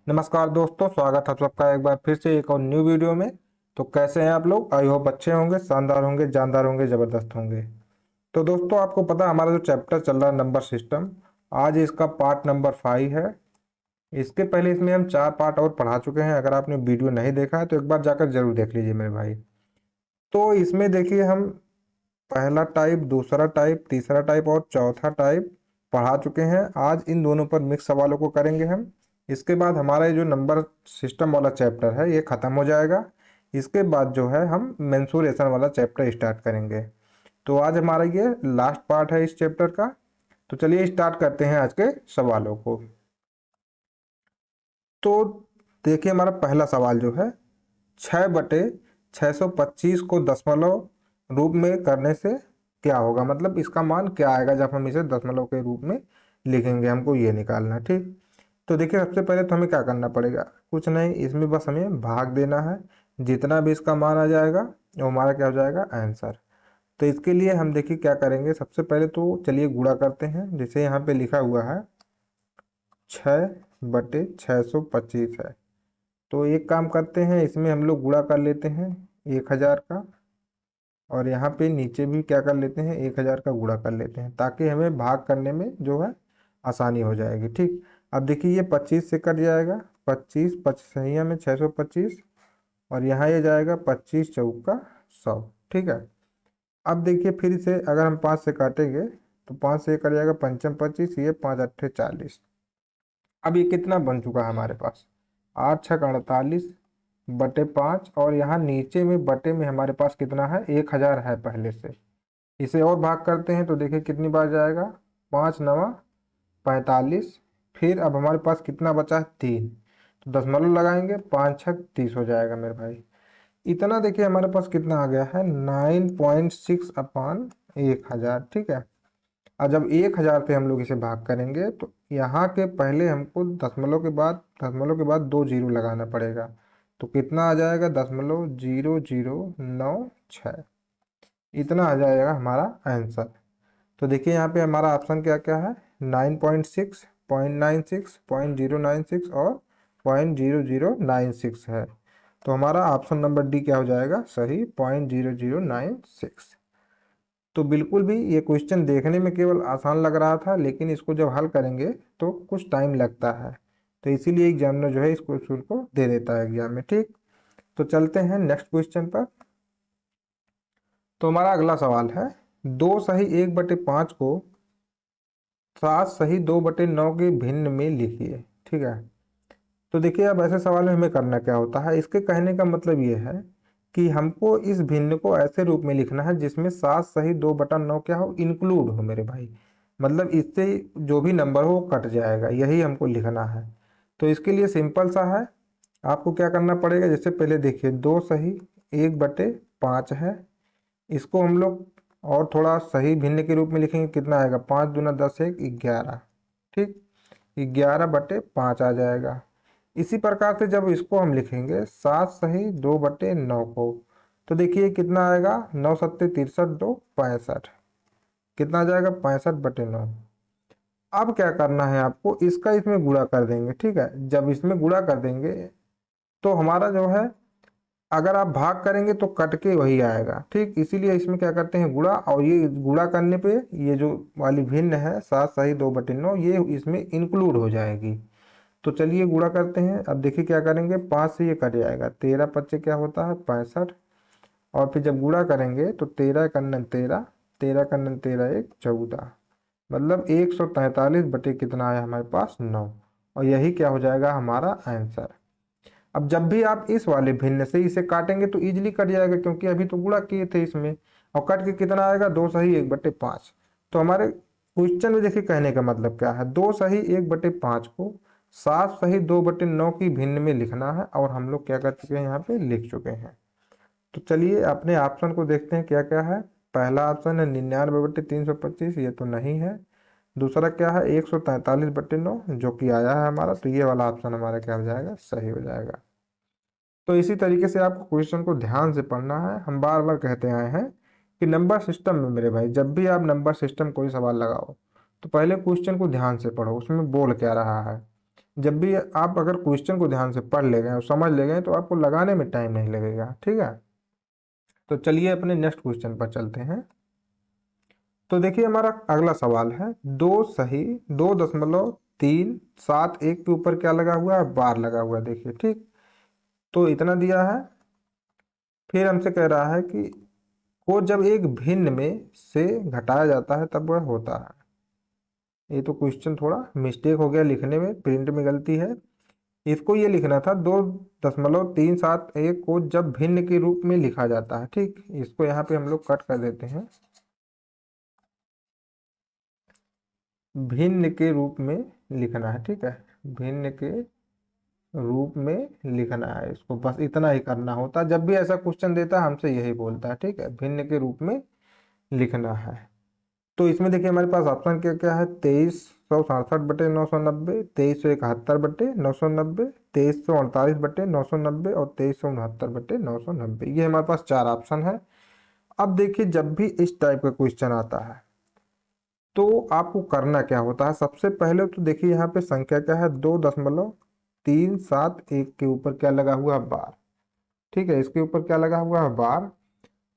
नमस्कार दोस्तों, स्वागत है आप सबका एक बार फिर से एक और न्यू वीडियो में। तो कैसे हैं आप लोग? आई होप अच्छे होंगे, शानदार होंगे, जानदार होंगे, ज़बरदस्त होंगे। तो दोस्तों, आपको पता है हमारा जो चैप्टर चल रहा है नंबर सिस्टम, आज इसका पार्ट नंबर 5 है। इसके पहले इसमें हम 4 पार्ट और पढ़ा चुके हैं। अगर आपने वीडियो नहीं देखा है तो एक बार जाकर जरूर देख लीजिए मेरे भाई। तो इसमें देखिए, हम पहला टाइप, दूसरा टाइप, तीसरा टाइप और चौथा टाइप पढ़ा चुके हैं। आज इन दोनों पर मिक्स सवालों को करेंगे हम। इसके बाद हमारा ये जो नंबर सिस्टम वाला चैप्टर है ये खत्म हो जाएगा। इसके बाद जो है हम मेंसुरेशन वाला चैप्टर स्टार्ट करेंगे। तो आज हमारा ये लास्ट पार्ट है इस चैप्टर का। तो चलिए स्टार्ट करते हैं आज के सवालों को। तो देखिए, हमारा पहला सवाल जो है, 6/625 को दशमलव रूप में करने से क्या होगा, मतलब इसका मान क्या आएगा जब हम इसे दशमलव के रूप में लिखेंगे, हमको ये निकालना है। ठीक, तो देखिए सबसे पहले तो हमें क्या करना पड़ेगा, कुछ नहीं, इसमें बस हमें भाग देना है। जितना भी इसका मान आ जाएगा वो हमारा क्या हो जाएगा, आंसर। तो इसके लिए हम देखिए क्या करेंगे, सबसे पहले तो चलिए गुणा करते हैं। जैसे यहाँ पे लिखा हुआ है 6/625 है, तो एक काम करते हैं, इसमें हम लोग गुणा कर लेते हैं 1000 का, और यहाँ पे नीचे भी क्या कर लेते हैं, 1000 का गुणा कर लेते हैं, ताकि हमें भाग करने में जो है आसानी हो जाएगी। ठीक, अब देखिए ये 25 से कट जाएगा, 25 पचसैया में 625, और यहाँ ये जाएगा 25 चौका 100। ठीक है, अब देखिए फिर इसे अगर हम 5 से काटेंगे तो 5 से ये कट जाएगा, पंचम 25, ये 5 × 8 = 40। अब ये कितना बन चुका है हमारे पास, 8×6 = 48/5, और यहाँ नीचे में बटे में हमारे पास कितना है, 1000 है पहले से। इसे और भाग करते हैं तो देखिए कितनी बार जाएगा, 5×9 = 45। फिर अब हमारे पास कितना बचा है, 3, तो दशमलव लगाएंगे, 5×6 = 30 हो जाएगा मेरे भाई। इतना देखिए हमारे पास कितना आ गया है, 9.6/1000। ठीक है, और जब 1000 से हम लोग इसे भाग करेंगे तो यहाँ के पहले हमको दशमलव के बाद 2 जीरो लगाना पड़ेगा। तो कितना आ जाएगा, 0.0096, इतना आ जाएगा हमारा आंसर। तो देखिए यहाँ पे हमारा ऑप्शन क्या क्या है, 9.6, 0.96, 0.096 और 0.0096 है। तो हमारा ऑप्शन नंबर डी क्या हो जाएगा, सही, 0.0096। तो बिल्कुल भी ये क्वेश्चन देखने में केवल आसान लग रहा था, लेकिन इसको जब हल करेंगे तो कुछ टाइम लगता है। तो इसीलिए एग्जामिनर जो है इस क्वेश्चन को दे देता है एग्जाम में। ठीक, तो चलते हैं नेक्स्ट क्वेश्चन पर। तो हमारा अगला सवाल है, 2 सही 1/5 को 7 सही 2/9 के भिन्न में लिखिए। ठीक है, तो देखिए अब ऐसे सवाल में हमें करना क्या होता है, इसके कहने का मतलब ये है कि हमको इस भिन्न को ऐसे रूप में लिखना है जिसमें 7 सही 2/9 क्या हो, इंक्लूड हो मेरे भाई। मतलब इससे जो भी नंबर हो वो कट जाएगा, यही हमको लिखना है। तो इसके लिए सिंपल सा है, आपको क्या करना पड़ेगा, जैसे पहले देखिए 2 सही 1/5 है, इसको हम लोग और थोड़ा सही भिन्न के रूप में लिखेंगे, कितना आएगा, 5×2 = 10, 11। ठीक, 11/5 आ जाएगा। इसी प्रकार से जब इसको हम लिखेंगे 7 सही 2/9 को, तो देखिए कितना आएगा, 9×7 = 63, 2 = 65, कितना आ जाएगा, 65/9। अब क्या करना है आपको, इसका इसमें गुणा कर देंगे। ठीक है, जब इसमें गुणा कर देंगे तो हमारा जो है, अगर आप भाग करेंगे तो कट के वही आएगा। ठीक, इसीलिए इसमें क्या करते हैं, गुणा, और ये गुणा करने पे ये जो वाली भिन्न है 7 सही 2/9, ये इसमें इंक्लूड हो जाएगी। तो चलिए गुणा करते हैं। अब देखिए क्या करेंगे, 5 से ये कट जाएगा, 13×5 क्या होता है, 65, और फिर जब गुणा करेंगे तो 13×9 = 13, 13×9 = 13, 1 = 14, मतलब 143 कितना आया हमारे पास, 9। और यही क्या हो जाएगा, हमारा आंसर। अब जब भी आप इस वाले भिन्न से इसे काटेंगे तो इजीली कट जाएगा, क्योंकि अभी तो गुणा किए थे इसमें, और कट के कितना आएगा, 2 सही 1/5। तो हमारे क्वेश्चन में देखिए कहने का मतलब क्या है, 2 सही 1/5 को 7 सही 2/9 की भिन्न में लिखना है, और हम लोग क्या कर चुके हैं, यहाँ पे लिख चुके हैं। तो चलिए अपने ऑप्शन को देखते हैं क्या क्या है। पहला ऑप्शन है 99/325, ये तो नहीं है। दूसरा क्या है, 143/9, जो कि आया है हमारा, तो ये वाला ऑप्शन हमारा क्या हो जाएगा, सही हो जाएगा। तो इसी तरीके से आपको क्वेश्चन को ध्यान से पढ़ना है। हम बार बार कहते आए हैं कि नंबर सिस्टम में मेरे भाई, जब भी आप नंबर सिस्टम कोई सवाल लगाओ तो पहले क्वेश्चन को ध्यान से पढ़ो, उसमें बोल क्या रहा है। जब भी आप अगर क्वेश्चन को ध्यान से पढ़ ले गए और समझ ले गए तो आपको लगाने में टाइम नहीं लगेगा, ठीक है। तो चलिए अपने नेक्स्ट क्वेश्चन पर चलते हैं। तो देखिए हमारा अगला सवाल है, 2.371 के ऊपर क्या लगा हुआ है, बार लगा हुआ है, देखिए ठीक। तो इतना दिया है, फिर हमसे कह रहा है कि को जब एक भिन्न में से घटाया जाता है तब वह होता है। ये तो क्वेश्चन थोड़ा मिस्टेक हो गया लिखने में, प्रिंट में गलती है। इसको ये लिखना था 2.371 को जब भिन्न के रूप में लिखा जाता है, ठीक। इसको यहाँ पे हम लोग कट कर देते हैं, भिन्न के रूप में लिखना है, ठीक है। भिन्न के रूप में लिखना है, इसको बस इतना ही करना होता है। जब भी ऐसा क्वेश्चन देता है हमसे यही बोलता है, ठीक है, भिन्न के रूप में लिखना है। तो इसमें देखिए हमारे पास ऑप्शन क्या क्या है, 2367/990, 2371/990, 2348/990 और 2369/990। ये हमारे पास चार ऑप्शन है। अब देखिए जब भी इस टाइप का क्वेश्चन आता है तो आपको करना क्या होता है, सबसे पहले तो देखिए यहाँ पे संख्या क्या है, 2.371 के ऊपर क्या लगा हुआ है, बार, ठीक है। इसके ऊपर क्या लगा हुआ है, बार।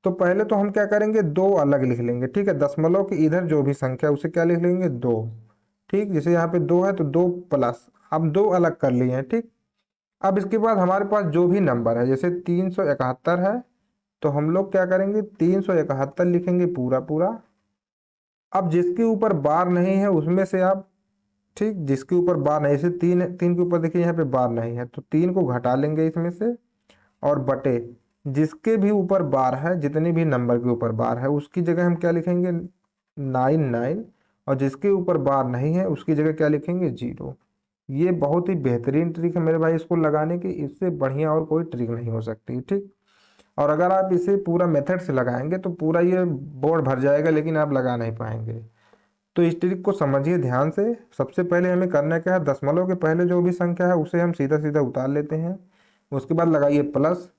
तो पहले तो हम क्या करेंगे, दो अलग लिख लेंगे, ठीक है। दशमलव के इधर जो भी संख्या उसे क्या लिख लेंगे, दो, ठीक। जैसे यहाँ पे दो है तो दो प्लस, अब दो अलग कर लिए हैं, ठीक। अब इसके बाद हमारे पास जो भी नंबर है, जैसे 371 है तो हम लोग क्या करेंगे, 371 लिखेंगे पूरा पूरा। अब जिसके ऊपर बार नहीं है उसमें से आप, ठीक, जिसके ऊपर बार नहीं, जैसे तीन, तीन के ऊपर देखिए यहाँ पे बार नहीं है तो तीन को घटा लेंगे इसमें से, और बटे जिसके भी ऊपर बार है, जितने भी नंबर के ऊपर बार है उसकी जगह हम क्या लिखेंगे, 99, और जिसके ऊपर बार नहीं है उसकी जगह क्या लिखेंगे, 0। ये बहुत ही बेहतरीन ट्रिक है मेरे भाई इसको लगाने की, इससे बढ़िया और कोई ट्रिक नहीं हो सकती, ठीक। और अगर आप इसे पूरा मेथड से लगाएंगे तो पूरा ये बोर्ड भर जाएगा, लेकिन आप लगा नहीं पाएंगे। तो इस ट्रिक को समझिए ध्यान से। सबसे पहले हमें करना क्या है, दशमलव के पहले जो भी संख्या है उसे हम सीधा सीधा उतार लेते हैं, उसके बाद लगाइए प्लस,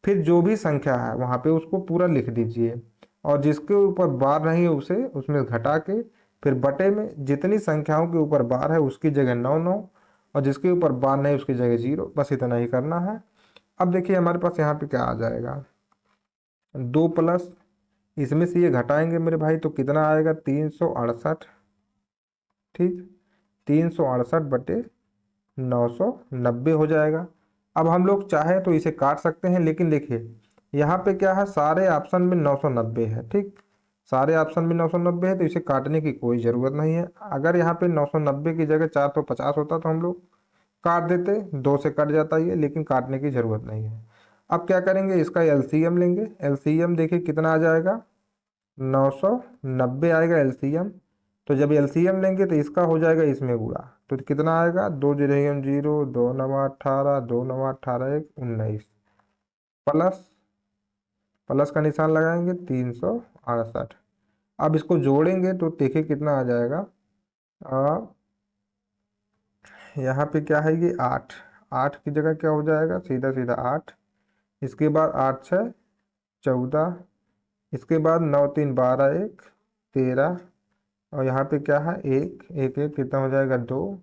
फिर जो भी संख्या है वहाँ पे उसको पूरा लिख दीजिए, और जिसके ऊपर बार नहीं है उसे उसमें घटा के, फिर बटे में जितनी संख्याओं के ऊपर बार है उसकी जगह 99, और जिसके ऊपर बार नहीं उसकी जगह 0, बस इतना ही करना है। अब देखिए हमारे पास यहाँ पे क्या आ जाएगा, दो प्लस, इसमें से ये घटाएंगे मेरे भाई तो कितना आएगा, 368, ठीक। 368/990 हो जाएगा। अब हम लोग चाहे तो इसे काट सकते हैं, लेकिन देखिए यहाँ पे क्या है, सारे ऑप्शन में 990 है, ठीक। सारे ऑप्शन में 990 है तो इसे काटने की कोई ज़रूरत नहीं है। अगर यहाँ पे 990 की जगह 450 होता तो हम लोग काट देते, दो से कट जाता ये, लेकिन काटने की ज़रूरत नहीं है। अब क्या करेंगे, इसका एलसीएम लेंगे। एलसीएम देखिए कितना आ जाएगा, 990 आएगा एलसीएम। तो जब एलसीएम लेंगे तो इसका हो जाएगा इसमें गुणा, तो कितना आएगा, 2 0 0, 2 9 18, 2 9 18 1 19, प्लस, प्लस का निशान लगाएंगे 368। अब इसको जोड़ेंगे तो देखिए कितना आ जाएगा, आ, यहाँ पे क्या है ये 8, 8 की जगह क्या हो जाएगा, सीधा सीधा 8, इसके बाद 8 6 14, इसके बाद 9 3 12 1 13, और यहाँ पे क्या है, एक एक एक कितना हो जाएगा, 2,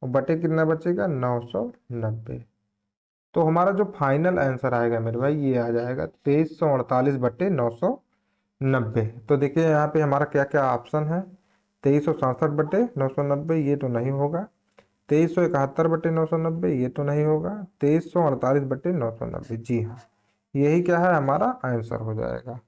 और बटे कितना बचेगा, 990। तो हमारा जो फाइनल आंसर आएगा मेरे भाई ये आ जाएगा 2348/990। तो देखिए यहाँ पे हमारा क्या क्या ऑप्शन है, 2367/990 ये तो नहीं होगा, 2371/990 ये तो नहीं होगा, 2348/990, जी हाँ, यही क्या है हमारा आंसर हो जाएगा।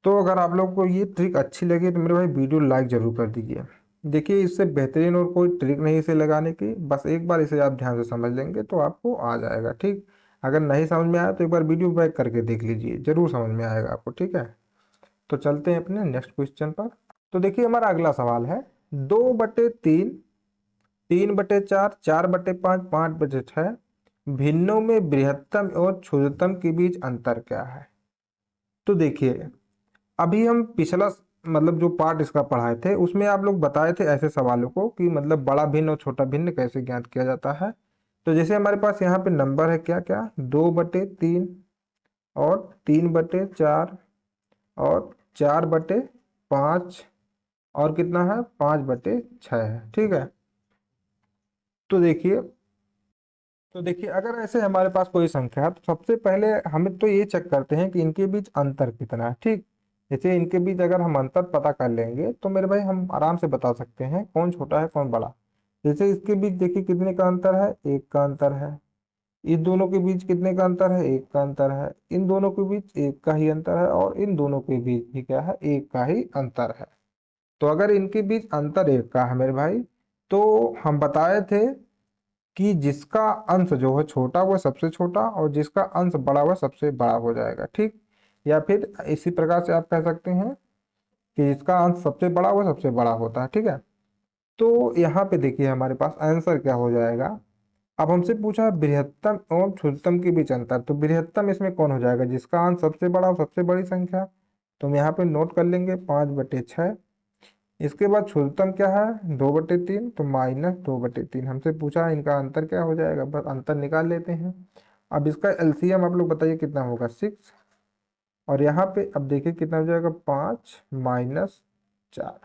तो अगर आप लोग को ये ट्रिक अच्छी लगी तो मेरे भाई वीडियो लाइक जरूर कर दीजिए। देखिए इससे बेहतरीन और कोई ट्रिक नहीं इसे लगाने की, बस एक बार इसे आप ध्यान से समझ लेंगे तो आपको आ जाएगा, ठीक। अगर नहीं समझ में आया तो एक बार वीडियो बैक करके देख लीजिए, जरूर समझ में आएगा आपको, ठीक है। तो चलते हैं अपने नेक्स्ट क्वेश्चन पर। तो देखिए हमारा अगला सवाल है, 2/3, 3/4, 4/5, 5/6 भिन्नों में बृहत्तम और क्षुद्रतम के बीच अंतर क्या है। तो देखिए अभी हम पिछला मतलब जो पार्ट इसका पढ़ाए थे उसमें आप लोग बताए थे ऐसे सवालों को कि मतलब बड़ा भिन्न और छोटा भिन्न कैसे ज्ञात किया जाता है। तो जैसे हमारे पास यहाँ पे नंबर है क्या क्या, 2/3 और 3/4 और 4/5 और कितना है, 5/6 है, ठीक है। तो देखिए अगर ऐसे हमारे पास कोई संख्या है तो सबसे पहले हमें तो ये चेक करते हैं कि इनके बीच अंतर कितना है। ठीक, जैसे इनके बीच अगर हम अंतर पता कर लेंगे तो मेरे भाई हम आराम से बता सकते हैं कौन छोटा है कौन बड़ा। जैसे इसके बीच देखिए कितने का अंतर है, एक का अंतर है। इस दोनों के बीच कितने का अंतर है, एक का अंतर है। इन दोनों के बीच एक का ही अंतर है और इन दोनों के बीच भी क्या है, एक का ही अंतर है। तो अगर इनके बीच अंतर एक का है मेरे भाई, तो हम बताए थे कि जिसका अंश जो है छोटा वह सबसे छोटा और जिसका अंश बड़ा वह सबसे बड़ा हो जाएगा। ठीक, या फिर इसी प्रकार से आप कह सकते हैं कि जिसका अंश सबसे बड़ा वह सबसे बड़ा होता है। ठीक है, तो यहाँ पे देखिए हमारे पास आंसर क्या हो जाएगा। अब हमसे पूछा है बृहत्तम एवं क्षुद्रतम के बीच अंतर, तो बृहत्तम इसमें कौन हो जाएगा, जिसका अंश सबसे बड़ा और सबसे बड़ी संख्या। तो हम यहाँ पे नोट कर लेंगे 5/6। इसके बाद क्षुद्रतम क्या है, 2/3, तो -2/3। हमसे पूछा है इनका अंतर क्या हो जाएगा, बस अंतर निकाल लेते हैं। अब इसका एलसीएम आप लोग बताइए कितना होगा, 6। और यहाँ पे अब देखिए कितना हो जाएगा, 5 - 4।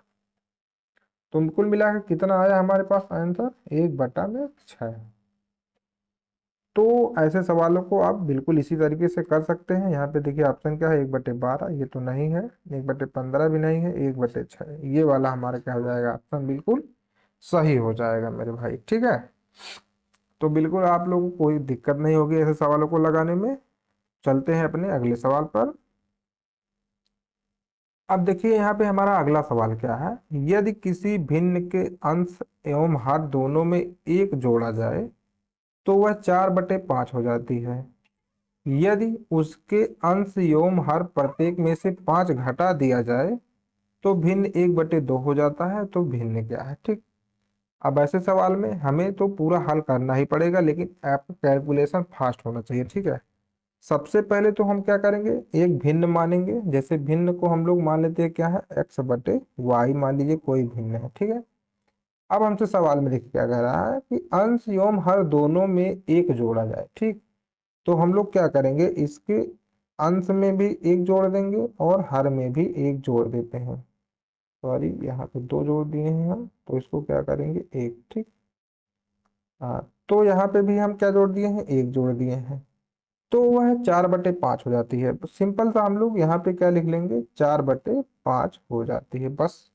तो कुल मिलाकर कितना आया हमारे पास आंसर, 1/6। तो ऐसे सवालों को आप बिल्कुल इसी तरीके से कर सकते हैं। यहाँ पे देखिए ऑप्शन क्या है, 1/12, ये तो नहीं है। 1/15 भी नहीं है, 1/6, ये वाला हमारा क्या हो जाएगा, ऑप्शन बिल्कुल सही हो जाएगा मेरे भाई। ठीक है, तो बिल्कुल आप लोगों को कोई दिक्कत नहीं होगी ऐसे सवालों को लगाने में। चलते हैं अपने अगले सवाल पर। अब देखिए यहाँ पे हमारा अगला सवाल क्या है, यदि किसी भिन्न के अंश एवं हर दोनों में एक जोड़ा जाए तो वह 4/5 हो जाती है। यदि उसके अंश एवं हर प्रत्येक में से 5 घटा दिया जाए तो भिन्न 1/2 हो जाता है। तो भिन्न क्या है। ठीक, अब ऐसे सवाल में हमें तो पूरा हल करना ही पड़ेगा, लेकिन आपका कैलकुलेशन फास्ट होना चाहिए। ठीक है, सबसे पहले तो हम क्या करेंगे, एक भिन्न मानेंगे। जैसे भिन्न को हम लोग मान लेते हैं क्या है, x/y मान लीजिए कोई भिन्न है। ठीक है, अब हमसे सवाल में देखिए क्या कह रहा है कि अंश एवं हर दोनों में एक जोड़ा जाए। ठीक, तो हम लोग क्या करेंगे, इसके अंश में भी एक जोड़ देंगे और हर में भी एक जोड़ देते हैं। सॉरी, यहाँ पे दो जोड़ दिए हैं हम, तो इसको क्या करेंगे, एक। ठीक, हाँ, तो यहाँ पे भी हम क्या जोड़ दिए हैं, एक जोड़ दिए हैं। तो वह 4/5 हो जाती है। सिंपल सा हम लोग यहाँ पे क्या लिख लेंगे, 4/5 हो जाती है बस।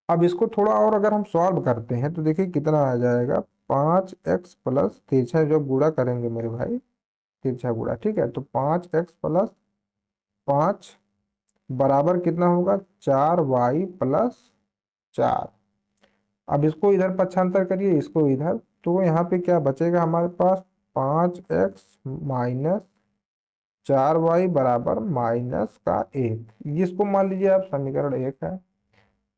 अब इसको थोड़ा और अगर हम सॉल्व करते हैं तो देखिए कितना आ जाएगा, 5x प्लस तिरछा जब गुणा करेंगे मेरे भाई, तिरछा गुणा। ठीक है, तो 5x + 5 बराबर कितना होगा, 4y + 4। अब इसको इधर पक्षांतर करिए, इसको इधर, तो यहाँ पे क्या बचेगा हमारे पास, 5x - 4y बराबर -1। इसको मान लीजिए आप समीकरण 1 है।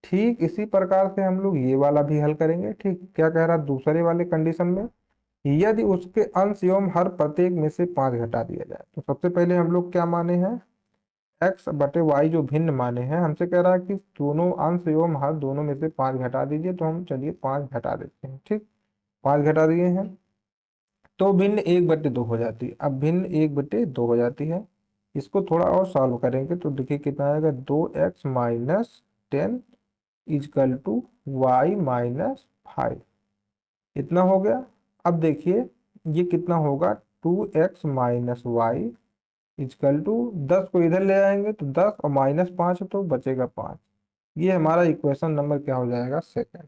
ठीक इसी प्रकार से हम लोग ये वाला भी हल करेंगे। ठीक, क्या कह रहा है दूसरे वाले कंडीशन में, यदि उसके अंश एवं हर प्रत्येक में से 5 घटा दिया जाए। तो सबसे पहले हम लोग क्या माने हैं, x/y जो भिन्न माने हैं। हमसे कह रहा है कि दोनों अंश एवं हर दोनों में से 5 घटा दीजिए, तो हम चलिए 5 घटा देते हैं। ठीक, 5 घटा दिए हैं तो भिन्न 1/2 हो जाती है। अब भिन्न 1/2 हो जाती है। इसको थोड़ा और सॉल्व करेंगे तो देखिए कितना आएगा, 2x - 10 y - 5। इतना हो गया। अब देखिए ये कितना होगा, 2x - y = 10 को इधर ले आएंगे तो 10 और -5 तो बचेगा 5। ये हमारा इक्वेशन नंबर क्या हो जाएगा, सेकंड।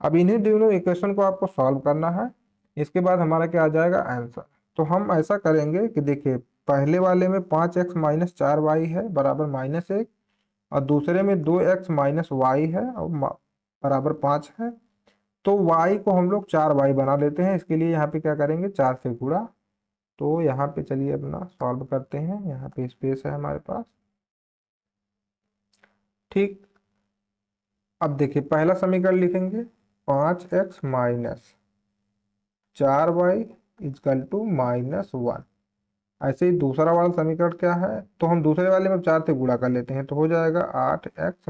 अब इन्हीं दोनों इक्वेशन को आपको सॉल्व करना है। इसके बाद हमारा क्या आ जाएगा आंसर। तो हम ऐसा करेंगे कि देखिए पहले वाले में 5x - 4y है बराबर -1, और दूसरे में 2x - y है और बराबर 5 है। तो y को हम लोग 4y बना लेते हैं। इसके लिए यहाँ पे क्या करेंगे, 4 से गुणा। तो यहाँ पे चलिए अपना सॉल्व करते हैं, यहाँ पे स्पेस है हमारे पास। ठीक, अब देखिए पहला समीकरण लिखेंगे, 5x - 4y = -1। ऐसे ही दूसरा वाला समीकरण क्या है, तो हम दूसरे वाले में 4 से गुणा कर लेते हैं, तो हो जाएगा 8x -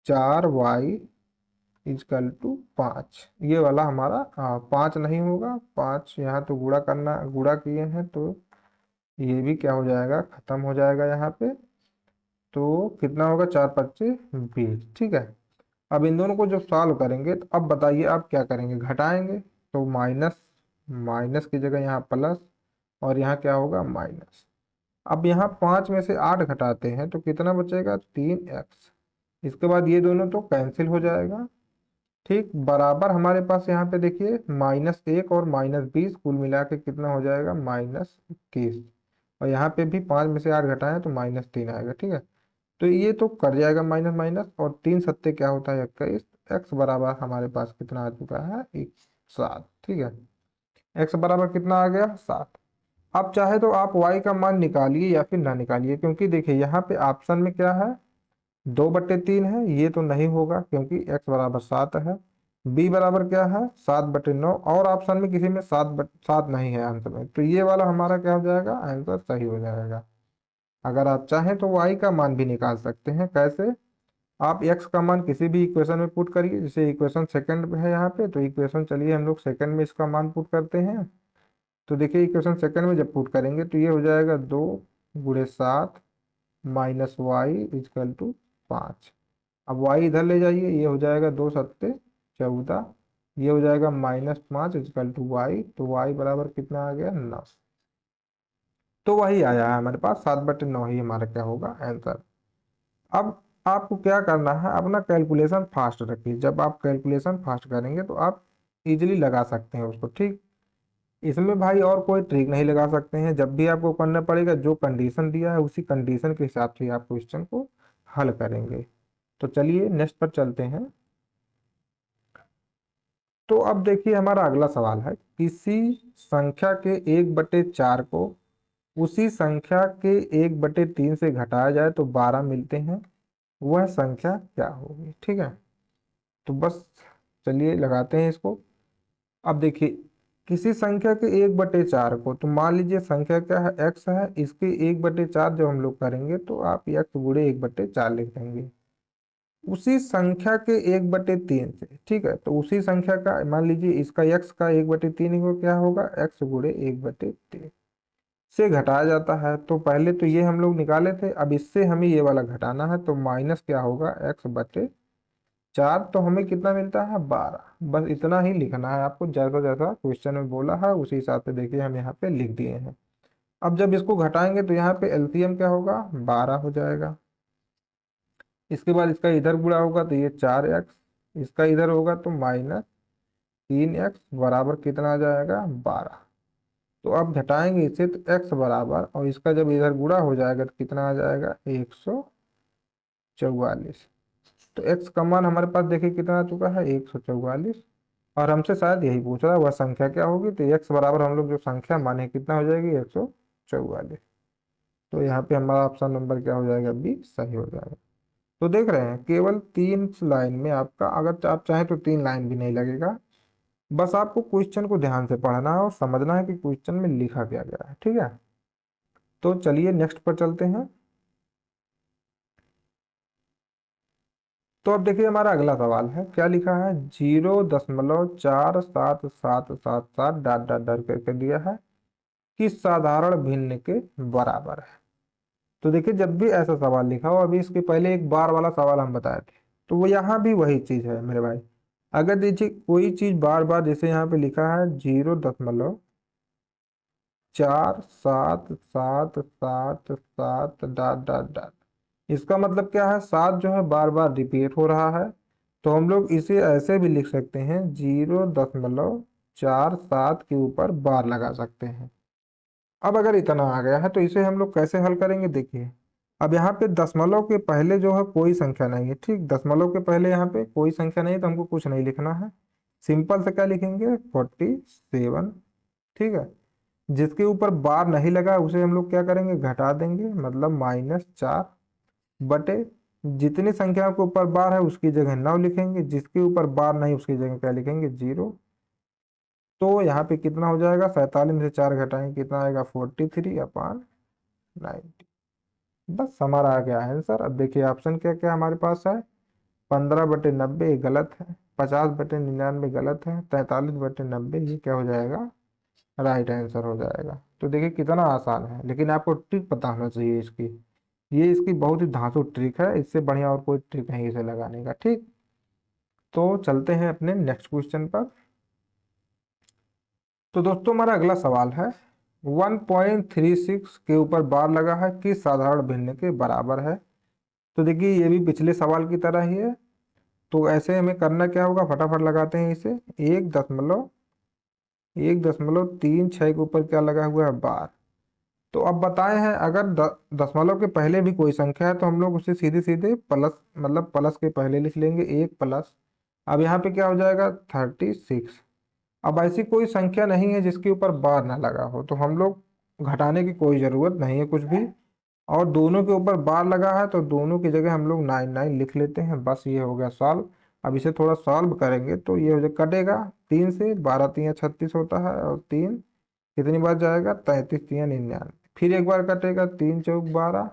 4y = 5। ये वाला हमारा 5 नहीं होगा, 5 यहाँ तो गुणा करना, गुणा किए हैं तो ये भी क्या हो जाएगा, खत्म हो जाएगा यहाँ पे। तो कितना होगा, 4 × 5 = 20। ठीक है, अब इन दोनों को जब सॉल्व करेंगे तो अब बताइए आप क्या करेंगे, घटाएंगे। तो माइनस, माइनस की जगह यहाँ प्लस, और यहाँ क्या होगा माइनस। अब यहाँ 5 में से 8 घटाते हैं तो कितना बचेगा 3x। इसके बाद ये दोनों तो कैंसिल हो जाएगा। ठीक, बराबर हमारे पास यहाँ पे देखिए -1 और -20 कुल मिला के कितना हो जाएगा -21। और यहाँ पे भी 5 में से 8 घटाएं तो -3 आएगा। ठीक है, तो ये तो कर जाएगा माइनस माइनस, और 3 सत्ते क्या होता है 21। एक्स बराबर हमारे पास कितना आ चुका है 7। ठीक है, एक्स बराबर कितना आ गया 7। आप चाहे तो आप वाई का मान निकालिए या फिर ना निकालिए, क्योंकि देखिए यहाँ पे ऑप्शन में क्या है 2/3 है, ये तो नहीं होगा क्योंकि x बराबर 7 है। b बराबर क्या है 7/9, और ऑप्शन में किसी में 7 नहीं है आंसर में, तो ये वाला हमारा क्या हो जाएगा आंसर सही हो जाएगा। अगर आप चाहें तो y का मान भी निकाल सकते हैं। कैसे, आप x का मान किसी भी इक्वेशन में पुट करिए, जैसे इक्वेशन सेकंड में है यहाँ पे, तो इक्वेशन चलिए हम लोग सेकंड में इसका मान पुट करते हैं। तो देखिए इक्वेशन सेकंड में जब पुट करेंगे तो ये हो जाएगा 2 × 7 माइनस वाई इजकल टू 5। अब y इधर ले जाइए, ये हो जाएगा 2 × 7 = 14, ये हो जाएगा -5 इजकल टू वाई, तो y बराबर कितना आ गया 9। तो वही आया है हमारे पास 7/9 ही हमारा क्या होगा आंसर। अब आपको क्या करना है, अपना कैलकुलेशन फास्ट रखिए। जब आप कैलकुलेशन फास्ट करेंगे तो आप इजीली लगा सकते हैं उसको। ठीक, इसमें भाई और कोई ट्रिक नहीं लगा सकते हैं, जब भी आपको करना पड़ेगा जो कंडीशन दिया है उसी कंडीशन के हिसाब से आप क्वेश्चन को हल करेंगे। तो चलिए नेक्स्ट पर चलते हैं। तो अब देखिए हमारा अगला सवाल है, किसी संख्या के 1/4 को उसी संख्या के 1/3 से घटाया जाए तो 12 मिलते हैं, वह संख्या क्या होगी। ठीक है, तो बस चलिए लगाते हैं इसको। अब देखिए किसी संख्या के 1/4 को, तो मान लीजिए संख्या क्या है x है, इसके 1/4 जब हम लोग करेंगे तो आप x गुणे 1/4 लिख देंगे उसी संख्या के 1/3 से। ठीक है, तो उसी संख्या का मान लीजिए इसका x का 1/3 को क्या होगा x गुणे 1/3 से घटाया जाता है। तो पहले तो ये हम लोग निकाले थे, अब इससे हमें ये वाला घटाना है, तो माइनस क्या होगा x/4, तो हमें कितना मिलता है 12। बस इतना ही लिखना है आपको, जैसा जैसा क्वेश्चन में बोला है उसी हिसाब से देखिए हम यहाँ पे लिख दिए हैं। अब जब इसको घटाएंगे तो यहाँ पे एलसीएम क्या होगा 12 हो जाएगा। इसके बाद इसका इधर गुणा होगा तो ये 4x, इसका इधर होगा तो -3x बराबर कितना आ जाएगा 12। तो अब घटाएंगे इसे तो x बराबर, और इसका जब इधर गुणा हो जाएगा तो कितना आ जाएगा 144। तो x का मान हमारे पास देखिए कितना आ चुका है 144, और हमसे शायद यही पूछ रहा है वह संख्या क्या होगी। तो x बराबर हम लोग जो संख्या माने कितना हो जाएगी 144। तो यहाँ पे हमारा ऑप्शन नंबर क्या हो जाएगा बी सही हो जाएगा। तो देख रहे हैं केवल 3 लाइन में आपका, अगर आप चाहें तो 3 लाइन भी नहीं लगेगा। बस आपको क्वेश्चन को ध्यान से पढ़ना है और समझना है कि क्वेश्चन में लिखा क्या गया है। ठीक है, तो चलिए नेक्स्ट पर चलते हैं। तो अब देखिए हमारा अगला सवाल है, क्या लिखा है 0.477777 डॉट डॉट डॉट करके दिया है कि साधारण भिन्न के बराबर है। तो देखिए जब भी ऐसा सवाल लिखा हो, अभी इसके पहले एक बार वाला सवाल हम बताए थे, तो वो यहाँ भी वही चीज है मेरे भाई। अगर देखिए कोई चीज बार बार, जैसे यहाँ पे लिखा है 0.477777 डॉट डॉट डॉट, इसका मतलब क्या है 7 जो है बार बार रिपीट हो रहा है। तो हम लोग इसे ऐसे भी लिख सकते हैं 0.47 के ऊपर बार लगा सकते हैं। अब अगर इतना आ गया है तो इसे हम लोग कैसे हल करेंगे, देखिए अब यहाँ पे दशमलव के पहले जो है कोई संख्या नहीं है। ठीक, दशमलव के पहले यहाँ पे कोई संख्या नहीं है तो हमको कुछ नहीं लिखना है, सिंपल से क्या लिखेंगे 47। ठीक है, जिसके ऊपर बार नहीं लगा उसे हम लोग क्या करेंगे घटा देंगे, मतलब -4 बटे जितनी संख्या के ऊपर बार है उसकी जगह 9 लिखेंगे, जिसके ऊपर बार नहीं उसकी जगह क्या लिखेंगे 0। तो यहाँ पे कितना हो जाएगा 47 में से 4 घटाएंगे कितना आएगा 43/90। बस हमारा आ गया आंसर। अब देखिए ऑप्शन क्या क्या हमारे पास है, 15/90 गलत है, 50/99 गलत है, 43/90 ये क्या हो जाएगा राइट आंसर हो जाएगा। तो देखिए कितना आसान है, लेकिन आपको ट्रिक पता होना चाहिए इसकी। ये इसकी बहुत ही धांसू ट्रिक है, इससे बढ़िया और कोई ट्रिक नहीं इसे लगाने का। ठीक, तो चलते हैं अपने नेक्स्ट क्वेश्चन पर। तो दोस्तों हमारा अगला सवाल है 1.36 के ऊपर बार लगा है किस साधारण भिन्न के बराबर है। तो देखिए ये भी पिछले सवाल की तरह ही है। तो ऐसे हमें करना क्या होगा, फटाफट लगाते हैं इसे। 1.36 के ऊपर क्या लगा हुआ है, बार। तो अब बताए हैं अगर दशमलव के पहले भी कोई संख्या है तो हम लोग उसे सीधे सीधे प्लस, मतलब प्लस के पहले लिख लेंगे, 1 प्लस। अब यहाँ पे क्या हो जाएगा 36। अब ऐसी कोई संख्या नहीं है जिसके ऊपर बार ना लगा हो, तो हम लोग घटाने की कोई ज़रूरत नहीं है कुछ भी। और दोनों के ऊपर बार लगा है तो दोनों की जगह हम लोग 9 लिख लेते हैं, बस ये हो गया सॉल्व। अब इसे थोड़ा सॉल्व करेंगे तो ये हो जाए, कटेगा 3 से, 12 3 36 होता है, और 3 कितनी बार जाएगा, 33 3 99। फिर एक बार कटेगा, 3 चौक 12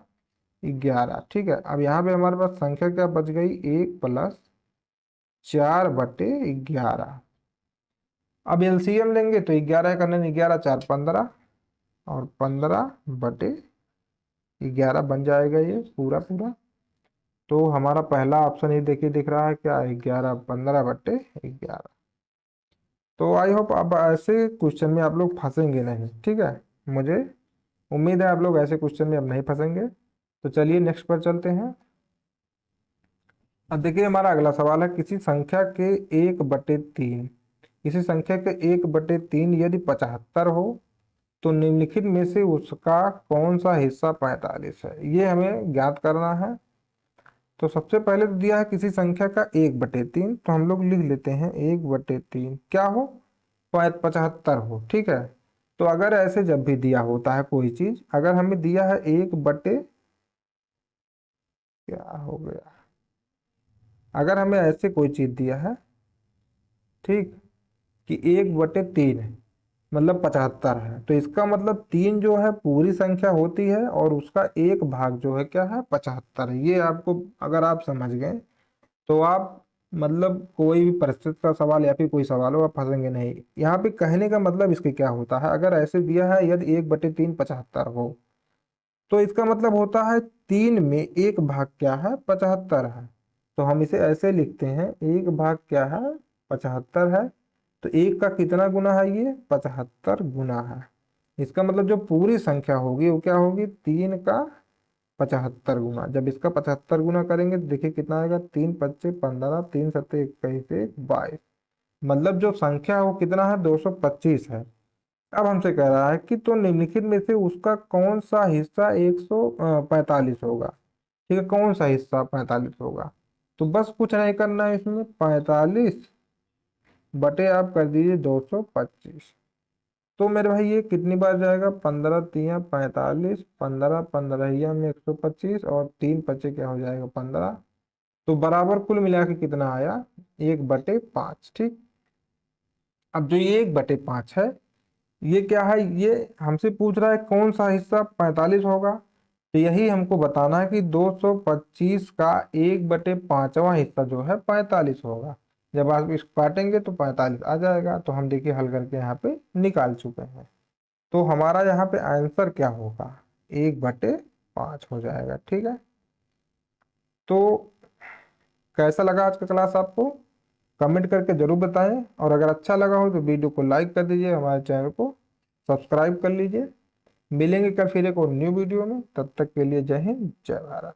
11। ठीक है, अब यहाँ पे हमारे पास संख्या क्या बच गई, 1+4/11। अब एलसीएम लेंगे तो 11 करने 11 4 15, और 15/11 बन जाएगा ये पूरा पूरा। तो हमारा पहला ऑप्शन ये देखिए दिख रहा है क्या, 11 15/11। तो आई होप अब ऐसे क्वेश्चन में आप लोग फंसेंगे नहीं, ठीक है। मुझे उम्मीद है आप लोग ऐसे क्वेश्चन में अब नहीं फंसेंगे। तो चलिए नेक्स्ट पर चलते हैं। अब देखिए हमारा अगला सवाल है किसी संख्या के 1/3, किसी संख्या के 1/3 यदि 75 हो तो निम्नलिखित में से उसका कौन सा हिस्सा 45 है, ये हमें ज्ञात करना है। तो सबसे पहले तो दिया है किसी संख्या का 1/3, तो हम लोग लिख लेते हैं 1/3 क्या हो, 75 हो, ठीक है। तो अगर ऐसे जब भी दिया होता है कोई चीज, अगर हमें दिया है 1/, क्या हो गया, अगर हमें ऐसे कोई चीज दिया है, ठीक, कि 1/3 मतलब 75 है, तो इसका मतलब 3 जो है पूरी संख्या होती है और उसका एक भाग जो है क्या है, 75 है। ये आपको अगर आप समझ गए तो आप मतलब कोई भी परिस्थिति का सवाल या फिर कोई सवाल हो आप फंसेंगे नहीं। यहाँ पे कहने का मतलब इसके क्या होता है, अगर ऐसे दिया है यदि 1/3 75 हो तो इसका मतलब होता है 3 में एक भाग क्या है, 75 है। तो हम इसे ऐसे लिखते हैं, एक भाग क्या है, 75 है। तो एक का कितना गुना है, ये 75 गुना है। इसका मतलब जो पूरी संख्या होगी वो क्या होगी, 3 का 75 गुना। जब इसका 75 गुना करेंगे तो देखिए कितना आएगा, 3×5 = 15, 3×7 = 21, 22। मतलब जो संख्या है वो कितना है, 225 है। अब हमसे कह रहा है कि तो निम्नलिखित में से उसका कौन सा हिस्सा 145 होगा। ठीक है, कौन सा हिस्सा 45 होगा। तो बस कुछ नहीं करना है इसमें, 45 बटे आप कर दीजिए 225। तो मेरे भाई ये कितनी बार जाएगा, 15 3 45, 15 15 में 125, और 3 पचे क्या हो जाएगा, 15। तो बराबर कुल मिला के कितना आया, 1/5। ठीक, अब जो ये 1/5 है, ये क्या है, ये हमसे पूछ रहा है कौन सा हिस्सा 45 होगा। तो यही हमको बताना है कि 225 का 1/5वां हिस्सा जो है 45 होगा। जब आप इसको काटेंगे तो 45 आ जाएगा। तो हम देखिए हल करके यहाँ पे निकाल चुके हैं। तो हमारा यहाँ पे आंसर क्या होगा, 1/5 हो जाएगा। ठीक है, तो कैसा लगा आज का क्लास आपको, कमेंट करके जरूर बताएं। और अगर अच्छा लगा हो तो वीडियो को लाइक कर दीजिए, हमारे चैनल को सब्सक्राइब कर लीजिए। मिलेंगे कल फिर एक और न्यू वीडियो में, तब तक के लिए जय हिंद जय भारत।